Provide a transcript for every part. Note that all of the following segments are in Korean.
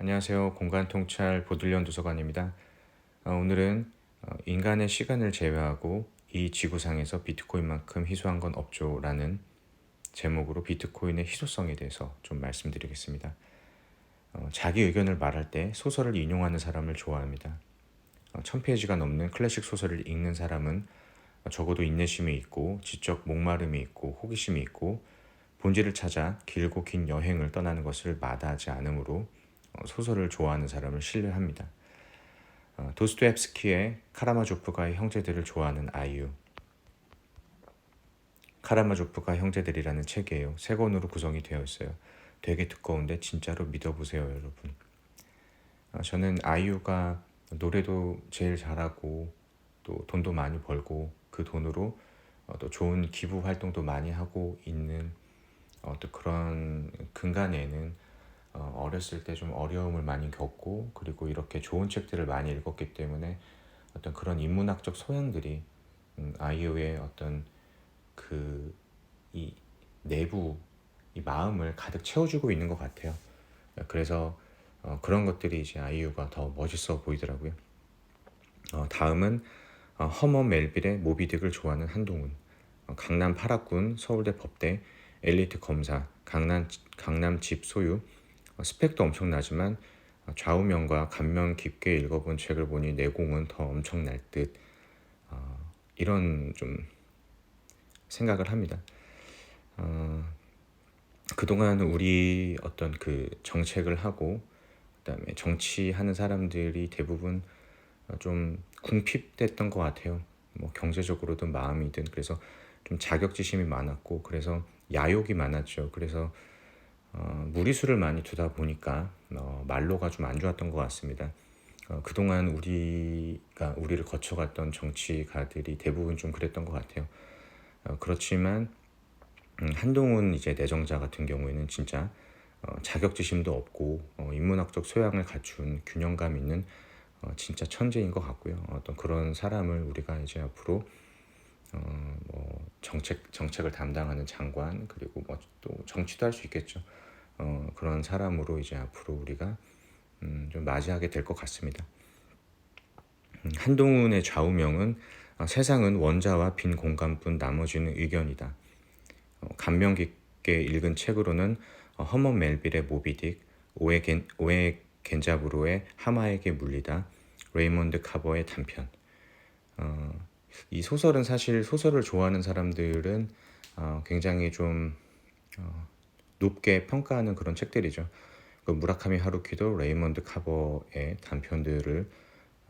안녕하세요. 공간통찰 보들련 도서관입니다. 오늘은 인간의 시간을 제외하고 이 지구상에서 비트코인만큼 희소한 건 없죠라는 제목으로 비트코인의 희소성에 대해서 좀 말씀드리겠습니다. 자기 의견을 말할 때 소설을 인용하는 사람을 좋아합니다. 1000페이지가 넘는 클래식 소설을 읽는 사람은 적어도 인내심이 있고 지적 목마름이 있고 호기심이 있고 본질을 찾아 길고 긴 여행을 떠나는 것을 마다하지 않으므로 소설을 좋아하는 사람을 신뢰합니다. 도스토옙스키의 카라마조프가의 형제들을 좋아하는 아이유. 카라마조프가 형제들이라는 책이에요. 세 권으로 구성이 되어 있어요. 되게 두꺼운데 진짜로 믿어보세요, 여러분. 저는 아이유가 노래도 제일 잘하고 또 돈도 많이 벌고 그 돈으로 또 좋은 기부 활동도 많이 하고 있는 또 그런 근간에는 어렸을 때 좀 어려움을 많이 겪고 그리고 이렇게 좋은 책들을 많이 읽었기 때문에 어떤 그런 인문학적 소양들이 아이유의 어떤 그 이 내부 이 마음을 가득 채워주고 있는 것 같아요. 그래서 그런 것들이 이제 아이유가 더 멋있어 보이더라고요. 다음은 허먼 멜빌의 모비딕을 좋아하는 한동훈. 강남 8학군 서울대 법대 엘리트 검사 강남 집 소유. 스펙도 엄청나지만 좌우면과 감명 깊게 읽어본 책을 보니 내공은 더 엄청날 듯 이런 좀 생각을 합니다. 그동안 우리 어떤 그 정책을 하고 그다음에 정치하는 사람들이 대부분 좀 궁핍됐던 것 같아요. 뭐 경제적으로든 마음이든 그래서 좀 자격지심이 많았고 그래서 야욕이 많았죠. 그래서 무리수를 많이 두다 보니까 말로가 좀 안 좋았던 것 같습니다. 그동안 우리를 거쳐갔던 정치가들이 대부분 좀 그랬던 것 같아요. 그렇지만 한동훈 이제 내정자 같은 경우에는 진짜 자격지심도 없고 인문학적 소양을 갖춘 균형감 있는 진짜 천재인 것 같고요. 어떤 그런 사람을 우리가 이제 앞으로 뭐 정책을 담당하는 장관 그리고 뭐 또 정치도 할 수 있겠죠. 그런 사람으로 이제 앞으로 우리가 좀 맞이하게 될 것 같습니다. 한동훈의 좌우명은 세상은 원자와 빈 공간뿐 나머지는 의견이다. 감명 깊게 읽은 책으로는 허먼 멜빌의 모비딕, 오에 겐자브로의 하마에게 물리다, 레이먼드 카버의 단편. 이 소설은 사실 소설을 좋아하는 사람들은 굉장히 좀 높게 평가하는 그런 책들이죠. 그 무라카미 하루키도 레이먼드 카버의 단편들을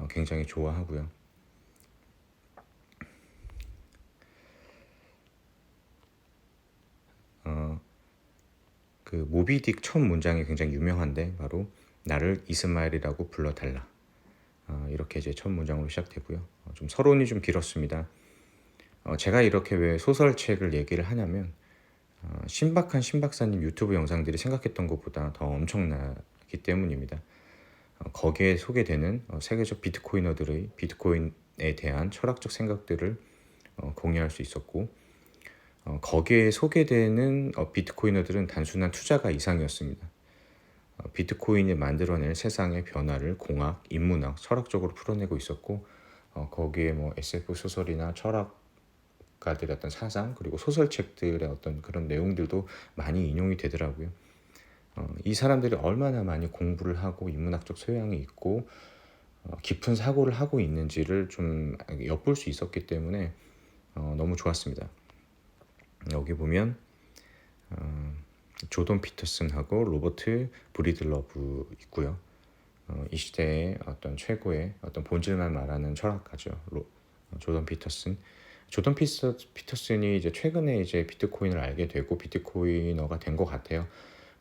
굉장히 좋아하고요. 그 모비딕 첫 문장이 굉장히 유명한데 바로 나를 이스마엘이라고 불러달라. 이렇게 이제 첫 문장으로 시작되고요. 좀 서론이 좀 길었습니다. 제가 이렇게 왜 소설책을 얘기를 하냐면 신박한 신박사님 유튜브 영상들이 생각했던 것보다 더 엄청나기 때문입니다. 거기에 소개되는 세계적 비트코이너들의 비트코인에 대한 철학적 생각들을 공유할 수 있었고 거기에 소개되는 비트코이너들은 단순한 투자가 이상이었습니다. 비트코인이 만들어낼 세상의 변화를 공학, 인문학, 철학적으로 풀어내고 있었고 거기에 뭐 SF 소설이나 철학가들의 어떤 사상 그리고 소설책들의 어떤 그런 내용들도 많이 인용이 되더라고요. 이 사람들이 얼마나 많이 공부를 하고 인문학적 소양이 있고 깊은 사고를 하고 있는지를 좀 엿볼 수 있었기 때문에 너무 좋았습니다. 여기 보면 조던 피터슨하고 로버트 브리들러브 있고요. 이 시대의 어떤 최고의 어떤 본질만 말하는 철학가죠. 조던 피터슨. 피터슨이 이제 최근에 이제 비트코인을 알게 되고 비트코이너가 된 것 같아요.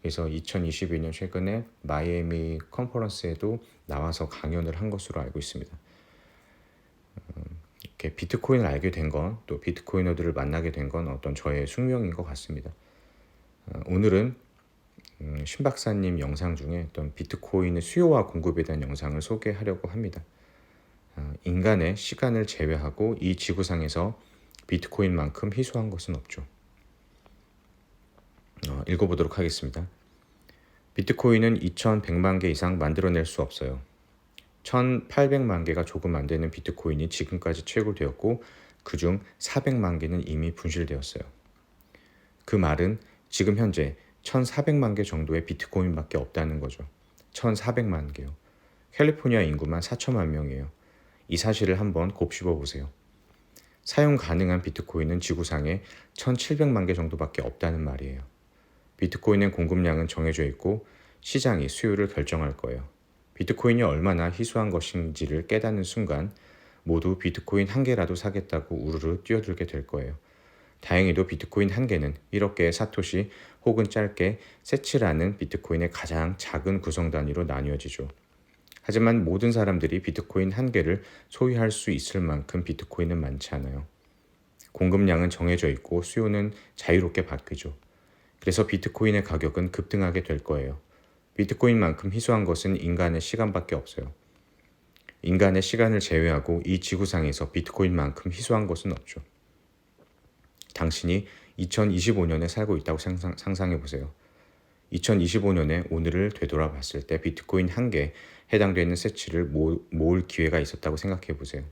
그래서 2022년 최근에 마이애미 컨퍼런스에도 나와서 강연을 한 것으로 알고 있습니다. 이렇게 비트코인을 알게 된 건 또 비트코이너들을 만나게 된 건 어떤 저의 숙명인 것 같습니다. 오늘은 신 박사님 영상 중에 어떤 비트코인의 수요와 공급에 대한 영상을 소개하려고 합니다. 인간의 시간을 제외하고 이 지구상에서 비트코인만큼 희소한 것은 없죠. 읽어보도록 하겠습니다. 비트코인은 2100만 개 이상 만들어낼 수 없어요. 1800만 개가 조금 안 되는 비트코인이 지금까지 채굴되었고 그중 400만 개는 이미 분실되었어요. 그 말은 지금 현재 1400만 개 정도의 비트코인밖에 없다는 거죠. 1400만 개요. 캘리포니아 인구만 4천만 명이에요. 이 사실을 한번 곱씹어 보세요. 사용 가능한 비트코인은 지구상에 1700만 개 정도밖에 없다는 말이에요. 비트코인의 공급량은 정해져 있고 시장이 수요를 결정할 거예요. 비트코인이 얼마나 희소한 것인지를 깨닫는 순간 모두 비트코인 한 개라도 사겠다고 우르르 뛰어들게 될 거예요. 다행히도 비트코인 한 개는 1억 개의 사토시 혹은 짧게 세치라는 비트코인의 가장 작은 구성 단위로 나뉘어지죠. 하지만 모든 사람들이 비트코인 한 개를 소유할 수 있을 만큼 비트코인은 많지 않아요. 공급량은 정해져 있고 수요는 자유롭게 바뀌죠. 그래서 비트코인의 가격은 급등하게 될 거예요. 비트코인만큼 희소한 것은 인간의 시간밖에 없어요. 인간의 시간을 제외하고 이 지구상에서 비트코인만큼 희소한 것은 없죠. 당신이 2025년에 살고 있다고 상상해 보세요. 2025년에 오늘을 되돌아 봤을 때 비트코인 한 개에 해당되는 세치를 모을 기회가 있었다고 생각해 보세요.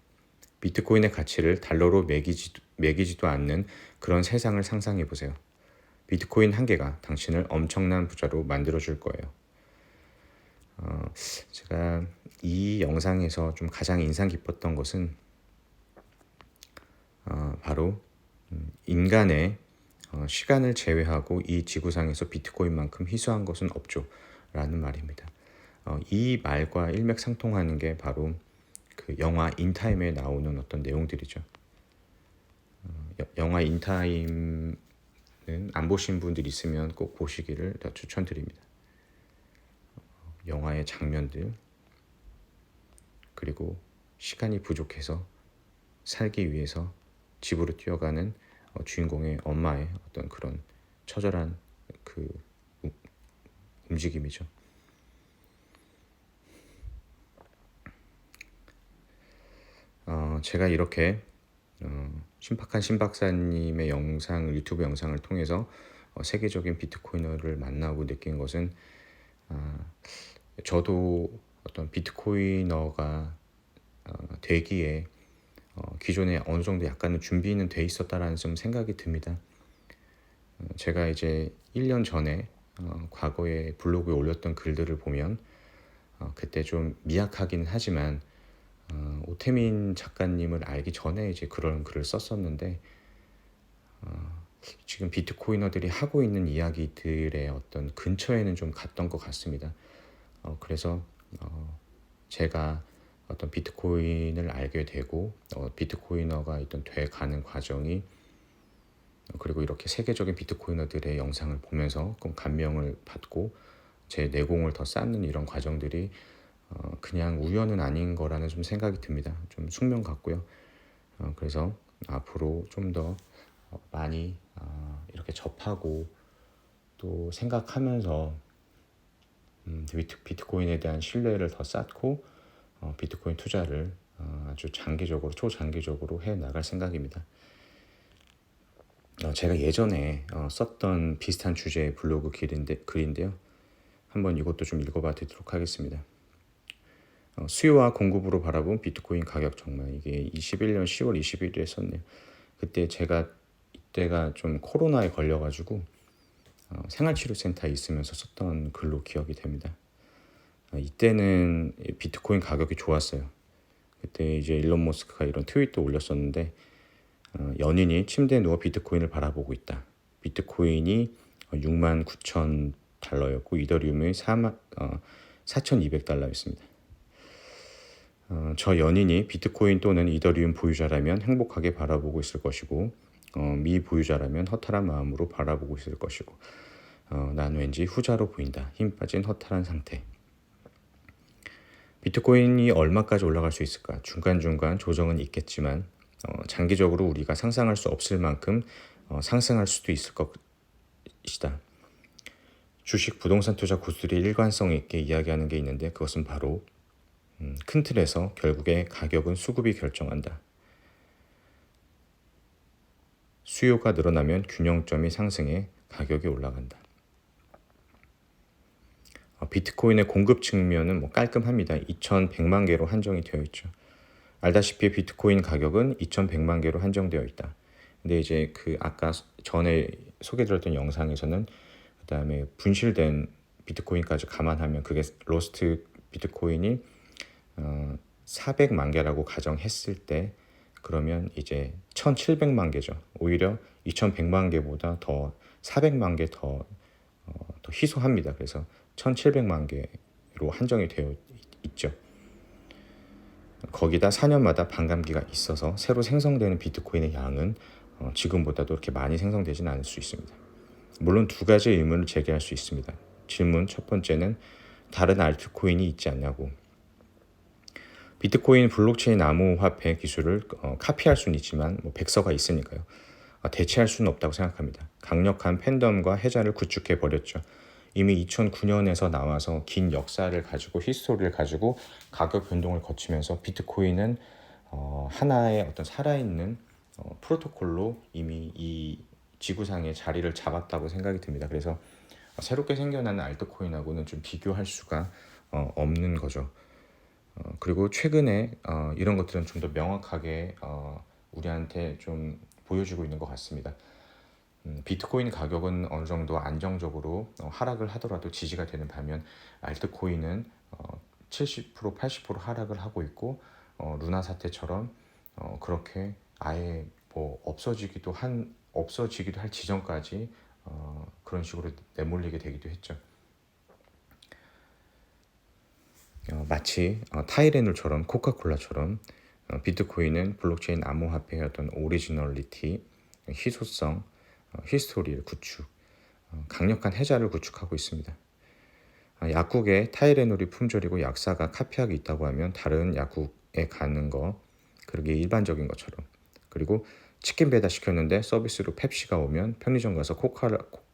비트코인의 가치를 달러로 매기지도 않는 그런 세상을 상상해 보세요. 비트코인 한 개가 당신을 엄청난 부자로 만들어줄 거예요. 제가 이 영상에서 좀 가장 인상 깊었던 것은 바로 인간의 시간을 제외하고 이 지구상에서 비트코인만큼 희소한 것은 없죠 라는 말입니다. 이 말과 일맥상통하는 게 바로 그 영화 인타임에 나오는 어떤 내용들이죠. 영화 인타임은 안 보신 분들 있으면 꼭 보시기를 더 추천드립니다. 영화의 장면들 그리고 시간이 부족해서 살기 위해서 집으로 뛰어가는 주인공의 엄마의 어떤 그런 처절한 그 움직임이죠. 제가 이렇게 신박한 신박사님의 유튜브 영상을 통해서 세계적인 비트코이너를 만나고 느낀 것은 저도 어떤 비트코이너가 되기에 기존에 어느 정도 약간의 준비는 돼 있었다라는 좀 생각이 듭니다. 제가 이제 1년 전에 과거에 블로그에 올렸던 글들을 보면 그때 좀 미약하긴 하지만 오태민 작가님을 알기 전에 이제 그런 글을 썼었는데 지금 비트코이너들이 하고 있는 이야기들의 어떤 근처에는 좀 갔던 것 같습니다. 그래서 제가 어떤 비트코인을 알게 되고 비트코이너가 어떤 돼가는 과정이 그리고 이렇게 세계적인 비트코이너들의 영상을 보면서 좀 감명을 받고 제 내공을 더 쌓는 이런 과정들이 그냥 우연은 아닌 거라는 좀 생각이 듭니다. 좀 숙명 같고요. 그래서 앞으로 좀 더 많이 이렇게 접하고 또 생각하면서 비트코인에 대한 신뢰를 더 쌓고 비트코인 투자를 아주 초장기적으로 해 나갈 생각입니다. 제가 예전에 썼던 비슷한 주제의 블로그 글인데요. 한번 이것도 좀 읽어봐 드리도록 하겠습니다. 수요와 공급으로 바라본 비트코인 가격 정말 이게 21년 10월 21일에 썼네요. 이때가 좀 코로나에 걸려가지고 생활치료센터에 있으면서 썼던 글로 기억이 됩니다. 이때는 비트코인 가격이 좋았어요. 그때 이제 일론 머스크가 이런 트윗도 올렸었는데 연인이 침대에 누워 비트코인을 바라보고 있다. 비트코인이 69,000달러였고 이더리움이 4,200달러였습니다. 저 연인이 비트코인 또는 이더리움 보유자라면 행복하게 바라보고 있을 것이고 미보유자라면 허탈한 마음으로 바라보고 있을 것이고 난 왠지 후자로 보인다. 힘 빠진 허탈한 상태. 비트코인이 얼마까지 올라갈 수 있을까? 중간중간 조정은 있겠지만 장기적으로 우리가 상상할 수 없을 만큼 상승할 수도 있을 것이다. 주식 부동산 투자 고수들이 일관성 있게 이야기하는 게 있는데 그것은 바로 큰 틀에서 결국에 가격은 수급이 결정한다. 수요가 늘어나면 균형점이 상승해 가격이 올라간다. 비트코인의 공급 측면은 뭐 깔끔합니다. 2,100만 개로 한정이 되어 있죠. 알다시피 비트코인 가격은 2,100만 개로 한정되어 있다. 근데 이제 그 아까 전에 소개드렸던 영상에서는 그다음에 분실된 비트코인까지 감안하면 그게 로스트 비트코인이 400만 개라고 가정했을 때 그러면 이제 1,700만 개죠. 오히려 2,100만 개보다 더 400만 개 더 희소합니다. 그래서 1,700만 개로 한정이 되어 있죠. 거기다 4년마다 반감기가 있어서 새로 생성되는 비트코인의 양은 지금보다도 그렇게 많이 생성되지는 않을 수 있습니다. 물론 두 가지 의문을 제기할 수 있습니다. 질문 첫 번째는 다른 알트코인이 있지 않냐고. 비트코인 블록체인 암호화폐 기술을 카피할 수는 있지만 뭐 백서가 있으니까요. 대체할 수는 없다고 생각합니다. 강력한 팬덤과 해자를 구축해 버렸죠. 이미 2009년에서 나와서 긴 역사를 가지고 히스토리를 가지고 가격 변동을 거치면서 비트코인은 하나의 어떤 살아있는 프로토콜로 이미 이 지구상에 자리를 잡았다고 생각이 듭니다. 그래서 새롭게 생겨나는 알트코인하고는 좀 비교할 수가 없는 거죠. 그리고 최근에 이런 것들은 좀 더 명확하게 우리한테 좀 보여주고 있는 것 같습니다. 비트코인 가격은 어느 정도 안정적으로 하락을 하더라도 지지가 되는 반면 알트코인은 70% 80% 하락을 하고 있고 루나 사태처럼 그렇게 아예 뭐 없어지기도 할 지점까지 그런 식으로 내몰리게 되기도 했죠. 마치 타이레놀처럼 코카콜라처럼 비트코인은 블록체인 암호화폐의 어떤 오리지널리티, 희소성, 히스토리를 구축, 강력한 해자를 구축하고 있습니다. 약국에 타이레놀이 품절이고 약사가 카피하고 있다고 하면 다른 약국에 가는 거 그러게 일반적인 것처럼, 그리고 치킨 배달 시켰는데 서비스로 펩시가 오면 편의점 가서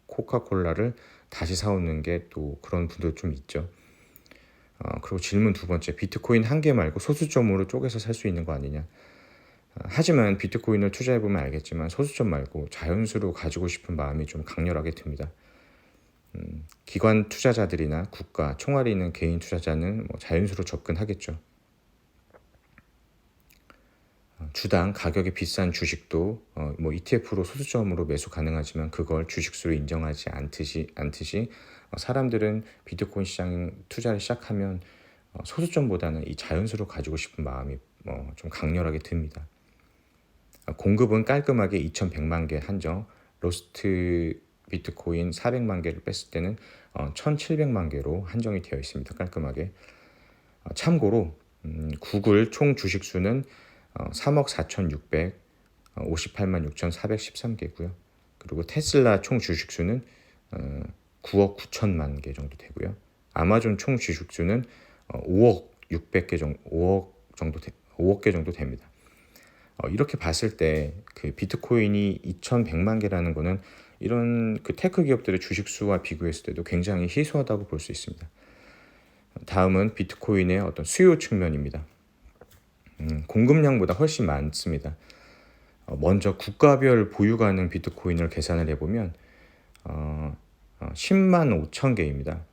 코카콜라를 다시 사오는 게 또 그런 분들 좀 있죠. 그리고 질문 두 번째, 비트코인 한 개 말고 소수점으로 쪼개서 살 수 있는 거 아니냐. 하지만 비트코인을 투자해보면 알겠지만 소수점 말고 자연수로 가지고 싶은 마음이 좀 강렬하게 듭니다. 기관 투자자들이나 국가, 총알이 있는 개인 투자자는 뭐 자연수로 접근하겠죠. 주당 가격이 비싼 주식도 뭐 ETF로 소수점으로 매수 가능하지만 그걸 주식수로 인정하지 않듯이 사람들은 비트코인 시장 투자를 시작하면 소수점보다는 이 자연수로 가지고 싶은 마음이 좀 강렬하게 듭니다. 공급은 깔끔하게 2,100만 개 한정, 로스트 비트코인 400만 개를 뺐을 때는 1,700만 개로 한정이 되어 있습니다. 깔끔하게. 참고로 구글 총 주식수는 3억 4,658만 6,413개고요. 그리고 테슬라 총 주식수는 9억 9천만 개 정도 되고요. 아마존 총 주식수는 5억 600개 정도, 5억 개 정도 됩니다. 이렇게 봤을 때 그 비트코인이 2,100만 개라는 거는 이런 그 테크 기업들의 주식수와 비교했을 때도 굉장히 희소하다고 볼 수 있습니다. 다음은 비트코인의 어떤 수요 측면입니다. 공급량보다 훨씬 많습니다. 먼저 국가별 보유 가능 비트코인을 계산을 해보면 10만 5천 개입니다.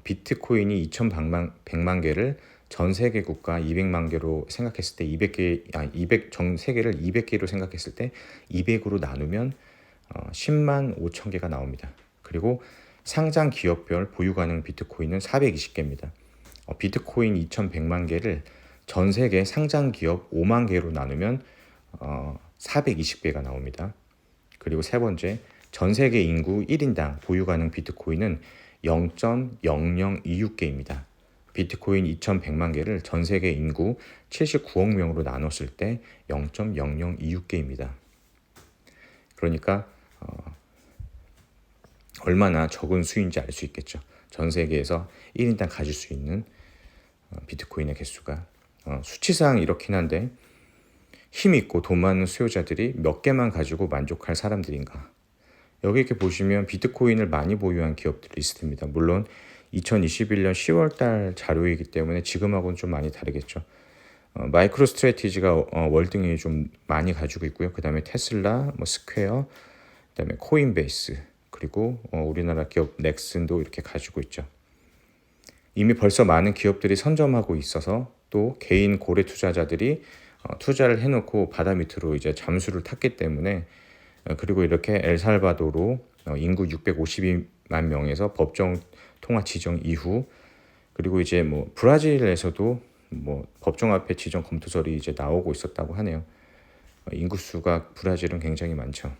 비트코인이 2,100만 개를 전 세계 국가 200만 개로 생각했을 때 200 전 세계를 200개로 생각했을 때 200으로 나누면 10만 5천 개가 나옵니다. 그리고 상장 기업별 보유 가능 비트코인은 420개입니다. 비트코인 2,100만 개를 전 세계 상장 기업 5만 개로 나누면 420개가 나옵니다. 그리고 세 번째, 전 세계 인구 1인당 보유 가능 비트코인은 0.0026개입니다. 비트코인 2,100만 개를 전 세계 인구 79억 명으로 나눴을 때 0.0026개입니다. 그러니까 얼마나 적은 수인지 알 수 있겠죠. 전 세계에서 1인당 가질 수 있는 비트코인의 개수가 수치상 이렇긴 한데 힘 있고 돈 많은 수요자들이 몇 개만 가지고 만족할 사람들인가. 여기 이렇게 보시면 비트코인을 많이 보유한 기업들 리스트입니다. 물론 2021년 10월달 자료이기 때문에 지금하고는 좀 많이 다르겠죠. 마이크로 스트래티지가 월등히 좀 많이 가지고 있고요. 그 다음에 테슬라, 스퀘어, 그 다음에 코인베이스, 그리고 우리나라 기업 넥슨도 이렇게 가지고 있죠. 이미 벌써 많은 기업들이 선점하고 있어서 또 개인 고래 투자자들이 투자를 해놓고 바다 밑으로 이제 잠수를 탔기 때문에 그리고 이렇게 엘살바도로 인구 652만 명에서 법정 통화 지정 이후 그리고 이제 뭐 브라질에서도 뭐 법정 앞에 지정 검토설이 이제 나오고 있었다고 하네요. 인구수가 브라질은 굉장히 많죠.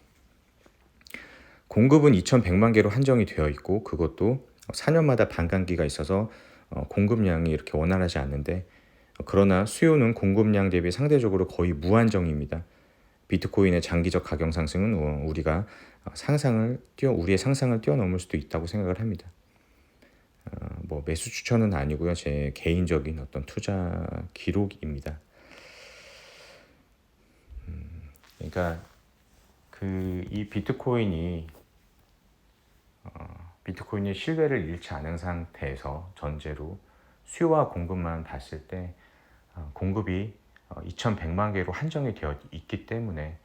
공급은 2,100만 개로 한정이 되어 있고 그것도 4년마다 반감기가 있어서 공급량이 이렇게 원활하지 않는데 그러나 수요는 공급량 대비 상대적으로 거의 무한정입니다. 비트코인의 장기적 가격 상승은 우리가 우리의 상상을 뛰어넘을 수도 있다고 생각을 합니다. 뭐 매수 추천은 아니고요. 제 개인적인 어떤 투자 기록입니다. 그러니까 이 비트코인이 신뢰를 잃지 않은 상태에서 전제로 수요와 공급만 봤을 때 공급이 2,100만 개로 한정이 되어 있기 때문에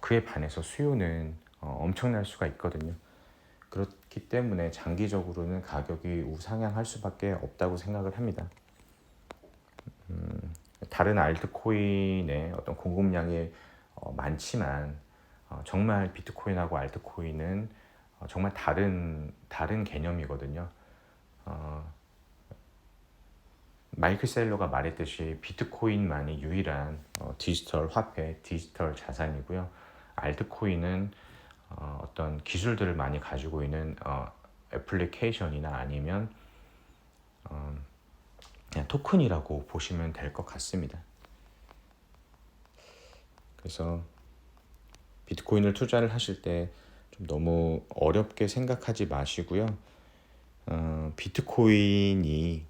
그에 반해서 수요는 엄청날 수가 있거든요. 그렇기 때문에 장기적으로는 가격이 우상향할 수밖에 없다고 생각을 합니다. 다른 알트코인의 어떤 공급량이 많지만 정말 비트코인하고 알트코인은 정말 다른 개념이거든요. 마이클 셀러가 말했듯이 비트코인만이 유일한 디지털 화폐, 디지털 자산이고요. 알트코인은 어떤 기술들을 많이 가지고 있는 애플리케이션이나 아니면 그냥 토큰이라고 보시면 될 것 같습니다. 그래서 비트코인을 투자를 하실 때 좀 너무 어렵게 생각하지 마시고요. 비트코인이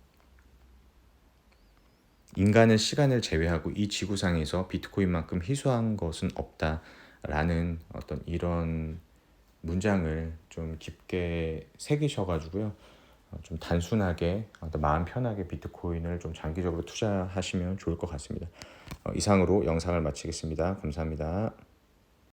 인간의 시간을 제외하고 이 지구상에서 비트코인만큼 희소한 것은 없다라는 어떤 이런 문장을 좀 깊게 새기셔가지고요. 좀 단순하게 마음 편하게 비트코인을 좀 장기적으로 투자하시면 좋을 것 같습니다. 이상으로 영상을 마치겠습니다. 감사합니다.